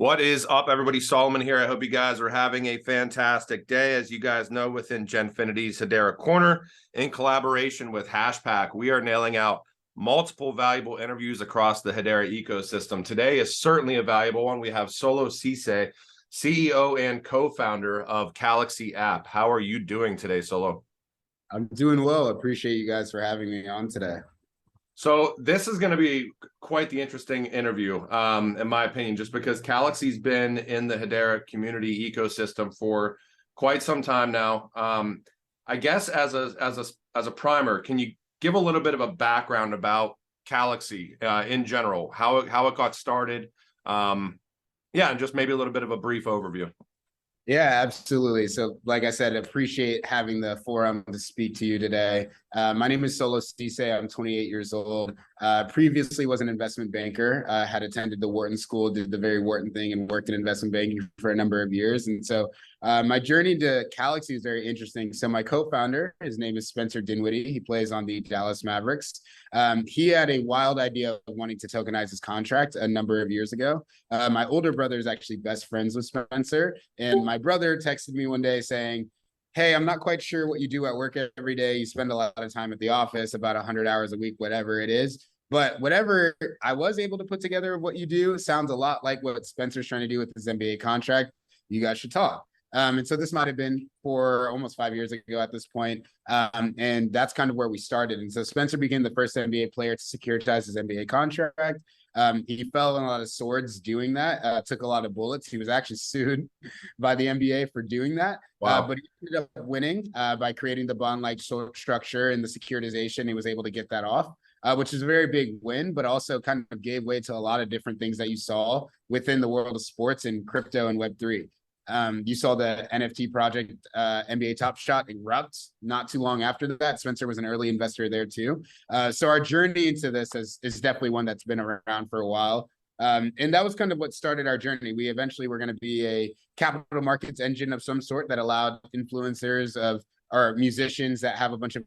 What is up, everybody? Solomon here. I hope you guys are having a fantastic day. As you guys know, within Genfinity's Hedera Corner, in collaboration with HashPack, we are nailing out multiple valuable interviews across the Hedera ecosystem. Today is certainly a valuable one. We have Solo Ceesay, CEO and co-founder of Calaxy app. How are you doing today, Solo? I'm doing well. Appreciate you guys for having me on today. So this is going to be quite the interesting interview, in my opinion, just because Calaxy's been in the Hedera community ecosystem for quite some time now. I guess as a primer, can you give a little bit of a background about Calaxy in general, how it got started? And just maybe a little bit of a brief overview. Yeah, absolutely. So like I said, appreciate having the forum to speak to you today. My name is Solo Ceesay. I'm 28 years old. Previously was an investment banker, had attended the Wharton School, did the very Wharton thing and worked in investment banking for a number of years. And so my journey to Calaxy is very interesting. So my co-founder, his name is Spencer Dinwiddie. He plays on the Dallas Mavericks. He had a wild idea of wanting to tokenize his contract a number of years ago. My older brother is actually best friends with Spencer. And my brother texted me one day saying, "Hey, I'm not quite sure what you do at work every day. You spend a lot of time at the office, about 100 hours a week, whatever it is. But whatever I was able to put together of what you do sounds a lot like what Spencer's trying to do with his NBA contract. You guys should talk." And so this might have been for almost 5 years ago at this point. And that's kind of where we started. And so Spencer became the first NBA player to securitize his NBA contract. He fell on a lot of swords doing that, took a lot of bullets. He was actually sued by the NBA for doing that. Wow. But he ended up winning by creating the bond-like structure and the securitization. He was able to get that off. Which is a very big win, but also kind of gave way to a lot of different things that you saw within the world of sports and crypto and Web3. You saw the NFT project, NBA Top Shot, erupt not too long after that. Spencer was an early investor there too. So our journey into this is definitely one that's been around for a while. And that was kind of what started our journey. We eventually were going to be a capital markets engine of some sort that allowed influencers of or musicians that have a bunch of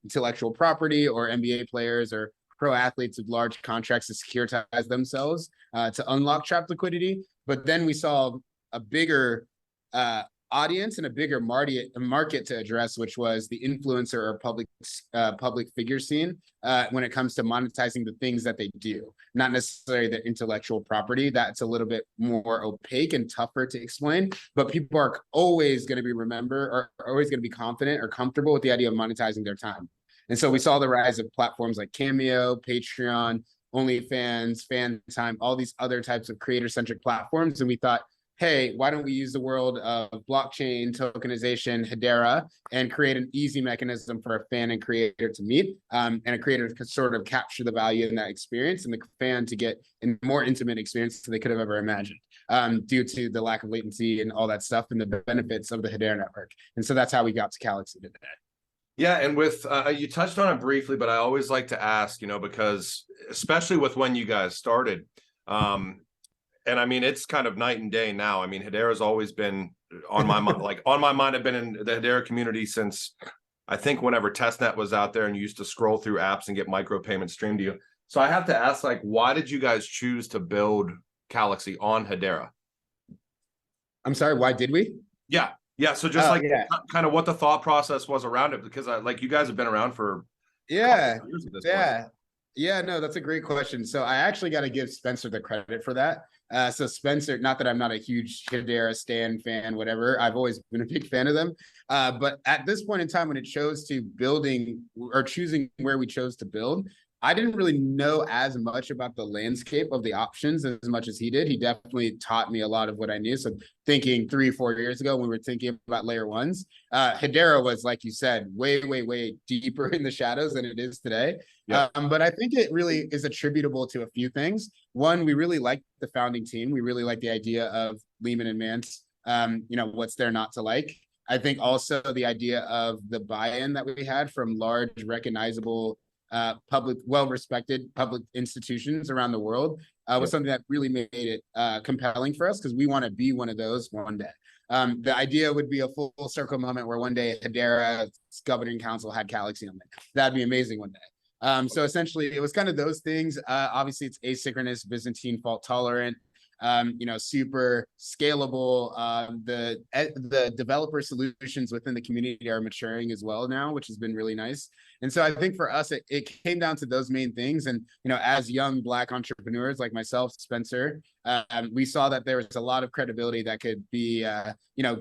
intellectual property, or NBA players or pro athletes with large contracts to securitize themselves to unlock trapped liquidity. But then we saw a bigger audience and a bigger market to address, which was the influencer or public figure scene when it comes to monetizing the things that they do, not necessarily the intellectual property. That's a little bit more opaque and tougher to explain, but people are always going to be always going to be confident or comfortable with the idea of monetizing their time. And so we saw the rise of platforms like Cameo, Patreon, OnlyFans, FanTime, all these other types of creator-centric platforms. And we thought, hey, why don't we use the world of blockchain, tokenization, Hedera, and create an easy mechanism for a fan and creator to meet, and a creator to sort of capture the value in that experience, and the fan to get a more intimate experience than they could have ever imagined, due to the lack of latency and all that stuff and the benefits of the Hedera network. And so that's how we got to Calaxy today. Yeah, and with you touched on it briefly, but I always like to ask, because especially with when you guys started, and I mean, it's kind of night and day now. I mean, Hedera's always been on my mind. Like on my mind, I've been in the Hedera community since I think whenever testnet was out there and you used to scroll through apps and get micropayments streamed to you. So I have to ask, like, why did you guys choose to build Calaxy on Hedera? I'm sorry, why did we? Yeah. So just kind of what the thought process was around it, because like you guys have been around for years at this point. Yeah, no, that's a great question. So I actually got to give Spencer the credit for that. So Spencer, not that I'm not a huge Hedera stan fan, whatever. I've always been a big fan of them. But at this point in time, when it chose to building or choosing where we chose to build, I didn't really know as much about the landscape of the options as much as he did. He definitely taught me a lot of what I knew. So thinking 3-4 years ago, when we were thinking about layer ones, Hedera was, like you said, way deeper in the shadows than it is today. Yep. But I think it really is attributable to a few things. One, we really like the founding team. We really like the idea of Lehman and Mance. What's there not to like? I think also the idea of the buy-in that we had from large, recognizable, public, well-respected public institutions around the world was something that really made it compelling for us, because we want to be one of those one day. The idea would be a full circle moment where one day Hedera's governing council had Calaxy on it. That'd be amazing one day. So essentially, it was kind of those things. Obviously, it's asynchronous, Byzantine, fault tolerant. super scalable. The developer solutions within the community are maturing as well now, which has been really nice. And so I think for us, it came down to those main things. And, as young Black entrepreneurs like myself, Spencer, we saw that there was a lot of credibility that could be,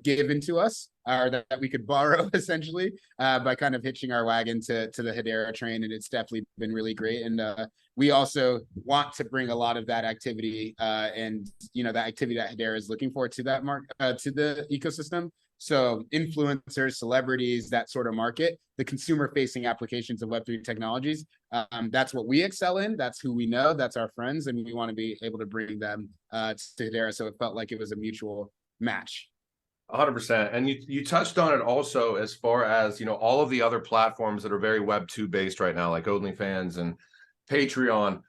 given to us, or that we could borrow essentially, by kind of hitching our wagon to the Hedera train. And it's definitely been really great. And we also want to bring a lot of that activity, and that activity that Hedera is looking for to that to the ecosystem. So influencers, celebrities, that sort of market, the consumer-facing applications of Web3 technologies, that's what we excel in. That's who we know. That's our friends, and we want to be able to bring them to Hedera. So it felt like it was a mutual match. 100%. And you touched on it also as far as, all of the other platforms that are very Web2 based right now, like OnlyFans and Patreon.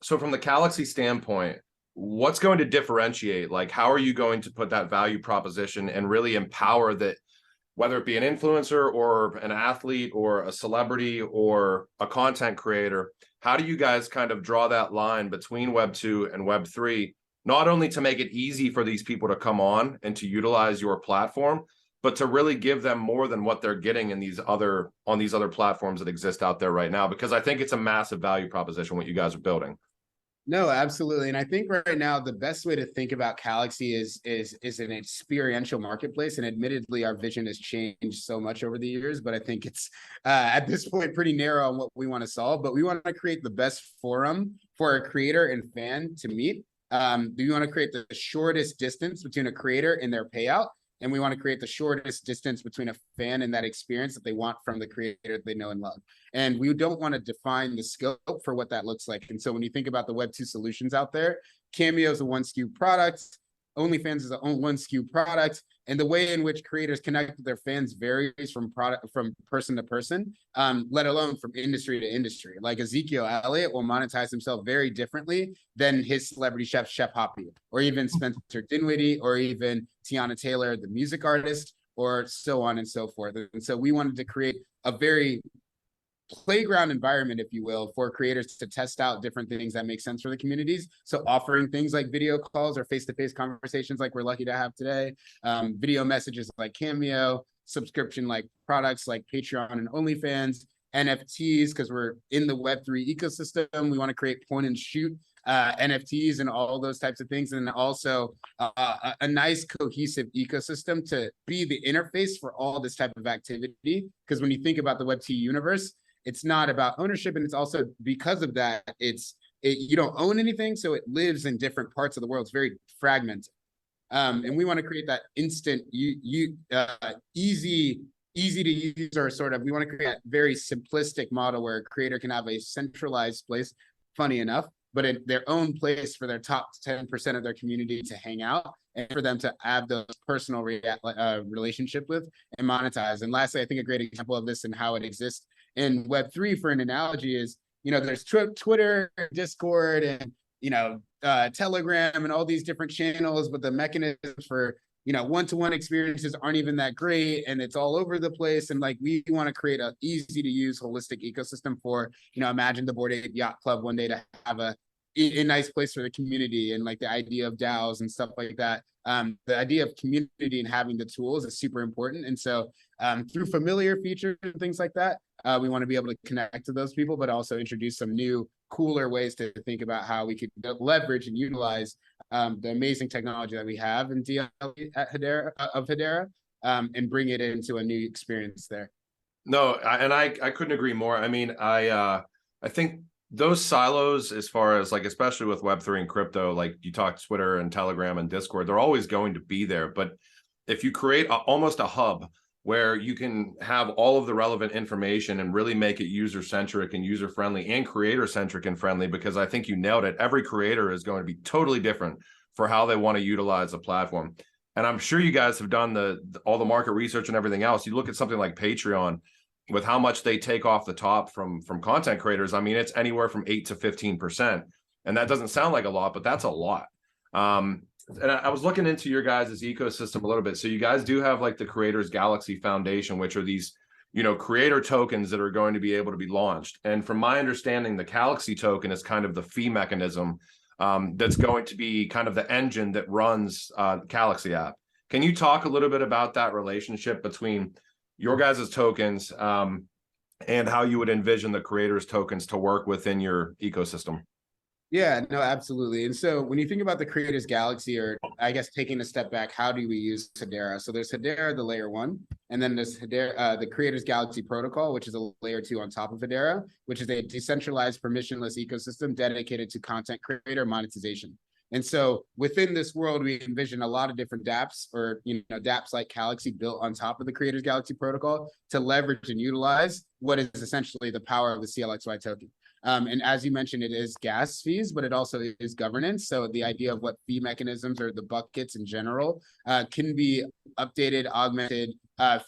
So from the Calaxy standpoint, what's going to differentiate? Like, how are you going to put that value proposition and really empower that, whether it be an influencer or an athlete or a celebrity or a content creator? How do you guys kind of draw that line between Web2 and Web3, not only to make it easy for these people to come on and to utilize your platform, but to really give them more than what they're getting in on these other platforms that exist out there right now? Because I think it's a massive value proposition what you guys are building. No, absolutely. And I think right now the best way to think about Calaxy is an experiential marketplace. And admittedly, our vision has changed so much over the years, but I think it's at this point pretty narrow on what we want to solve. But we want to create the best forum for a creator and fan to meet. We want to create the shortest distance between a creator and their payout. And we want to create the shortest distance between a fan and that experience that they want from the creator they know and love. And we don't want to define the scope for what that looks like. And so when you think about the Web2 solutions out there, Cameo is a one SKU product, OnlyFans is a one SKU product, and the way in which creators connect with their fans varies from person to person, let alone from industry to industry. Like Ezekiel Elliott will monetize himself very differently than his celebrity chef, Chef Hoppy, or even Spencer Dinwiddie, or even Tiana Taylor, the music artist, or so on and so forth. And so we wanted to create a very playground environment, if you will, for creators to test out different things that make sense for the communities. So offering things like video calls or face-to-face conversations like we're lucky to have today, video messages like Cameo, subscription like products like Patreon and OnlyFans, NFTs, because we're in the Web3 ecosystem. We want to create point and shoot NFTs and all those types of things. And also a nice cohesive ecosystem to be the interface for all this type of activity. Because when you think about the Web2 universe, it's not about ownership, and it's also because of that, you don't own anything, so it lives in different parts of the world. It's very fragmented, and we want to create that instant, easy to use, or sort of. We want to create a very simplistic model where a creator can have a centralized place, funny enough, but in their own place for their top 10% of their community to hang out and for them to have those personal relationship with and monetize. And lastly, I think a great example of this and how it exists in Web3 for an analogy is, there's Twitter, Discord, and, Telegram and all these different channels, but the mechanisms for, one-to-one experiences aren't even that great, and it's all over the place. And like, we want to create an easy to use holistic ecosystem for, imagine the Bored Ape Yacht Club one day to have a nice place for the community, and like the idea of DAOs and stuff like that. The idea of community and having the tools is super important. And so through familiar features and things like that, we want to be able to connect to those people, but also introduce some new, cooler ways to think about how we could leverage and utilize the amazing technology that we have in DL at Hedera, and bring it into a new experience there. No, I couldn't agree more. I mean, I think those silos, as far as like, especially with Web3 and crypto, like you talked Twitter and Telegram and Discord, they're always going to be there. But if you create almost a hub where you can have all of the relevant information and really make it user-centric and user-friendly and creator-centric and friendly, because I think you nailed it. Every creator is going to be totally different for how they want to utilize the platform. And I'm sure you guys have done all the market research and everything else. You look at something like Patreon, with how much they take off the top from content creators. I mean, it's anywhere from 8 to 15%. And that doesn't sound like a lot, but that's a lot. And I was looking into your guys' ecosystem a little bit. So you guys do have like the Creators Galaxy Foundation, which are these, creator tokens that are going to be able to be launched. And from my understanding, the Calaxy token is kind of the fee mechanism that's going to be kind of the engine that runs Calaxy app. Can you talk a little bit about that relationship between your guys' tokens and how you would envision the creators' tokens to work within your ecosystem? Yeah, no, absolutely. And so when you think about the Creators Galaxy, or I guess taking a step back, how do we use Hedera? So there's Hedera, the layer 1, and then there's Hedera, the Creators Galaxy protocol, which is a layer 2 on top of Hedera, which is a decentralized permissionless ecosystem dedicated to content creator monetization. And so within this world, we envision a lot of different dApps, or dApps like Calaxy built on top of the Creators Galaxy protocol to leverage and utilize what is essentially the power of the CLXY token. And as you mentioned, it is gas fees, but it also is governance. So the idea of what fee mechanisms, or the buckets in general, can be updated, augmented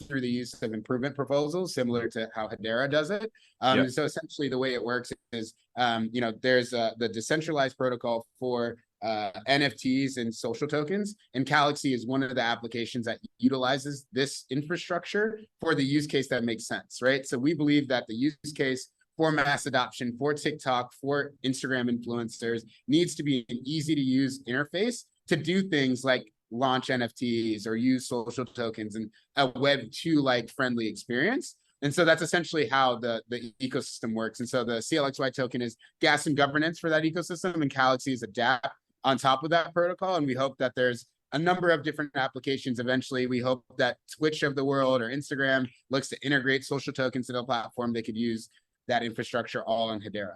through the use of improvement proposals, similar to how Hedera does it. Yep. So essentially the way it works is, there's the decentralized protocol for NFTs and social tokens, and Calaxy is one of the applications that utilizes this infrastructure for the use case that makes sense, right? So we believe that the use case for mass adoption, for TikTok, for Instagram influencers, needs to be an easy to use interface to do things like launch NFTs or use social tokens and a Web2 like friendly experience. And so that's essentially how the ecosystem works. And so the CLXY token is gas and governance for that ecosystem, and Calaxy is a dApp on top of that protocol. And we hope that there's a number of different applications. Eventually, we hope that Twitch of the world or Instagram looks to integrate social tokens to the platform. They could use that infrastructure all on Hedera.